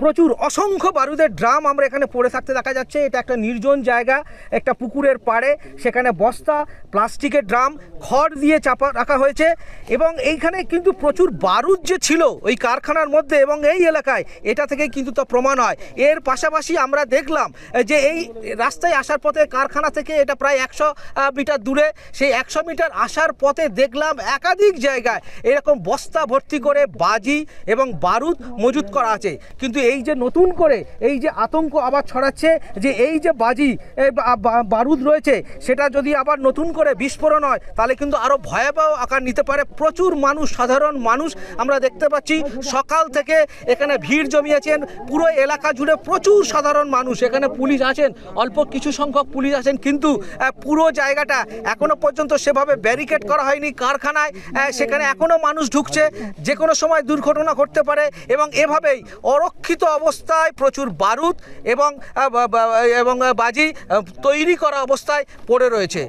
প্রচুর অসংখ্য বারুদের ড্রাম আমরা এখানে পড়ে থাকতে দেখা যাচ্ছে। এটা একটা নির্জন জায়গা, একটা পুকুরের পাড়ে, সেখানে বস্তা, প্লাস্টিকের ড্রাম, খড় দিয়ে চাপা রাখা হয়েছে এবং এইখানে কিন্তু প্রচুর বারুদ যে ছিল ওই কারখানার মধ্যে এবং এই এলাকায়, এটা থেকে কিন্তু তা প্রমাণ হয়। এর পাশাপাশি আমরা দেখলাম যে এই রাস্তায় আসার পথে, কারখানা থেকে এটা প্রায় 100 মিটার দূরে, সেই 100 মিটার আসার পথে দেখলাম একাধিক জায়গায় এরকম বস্তা ভর্তি করে বাজি এবং বারুদ মজুত করা আছে। কিন্তু এই যে নতুন করে এই যে আতঙ্ক আবার ছড়াচ্ছে যে এই যে বাজি বারুদ রয়েছে, সেটা যদি আবার নতুন করে বিস্ফোরণ হয় তাহলে কিন্তু আরও ভয়াবহ আকার নিতে পারে। প্রচুর মানুষ, সাধারণ মানুষ আমরা দেখতে পাচ্ছি সকাল থেকে এখানে ভিড় জমিয়েছেন। পুরো এলাকা জুড়ে প্রচুর সাধারণ মানুষ, এখানে পুলিশ আছেন, অল্প কিছু সংখ্যক পুলিশ আছেন, কিন্তু পুরো জায়গাটা এখনো পর্যন্ত সেভাবে ব্যারিকেড করা হয়নি। কারখানায় সেখানে এখনো মানুষ ঢুকছে, যে কোনো সময় দুর্ঘটনা ঘটতে পারে এবং এভাবেই অরক্ষিত অবস্থায় প্রচুর বারুদ এবং বাজি তৈরি করা অবস্থায় পড়ে রয়েছে।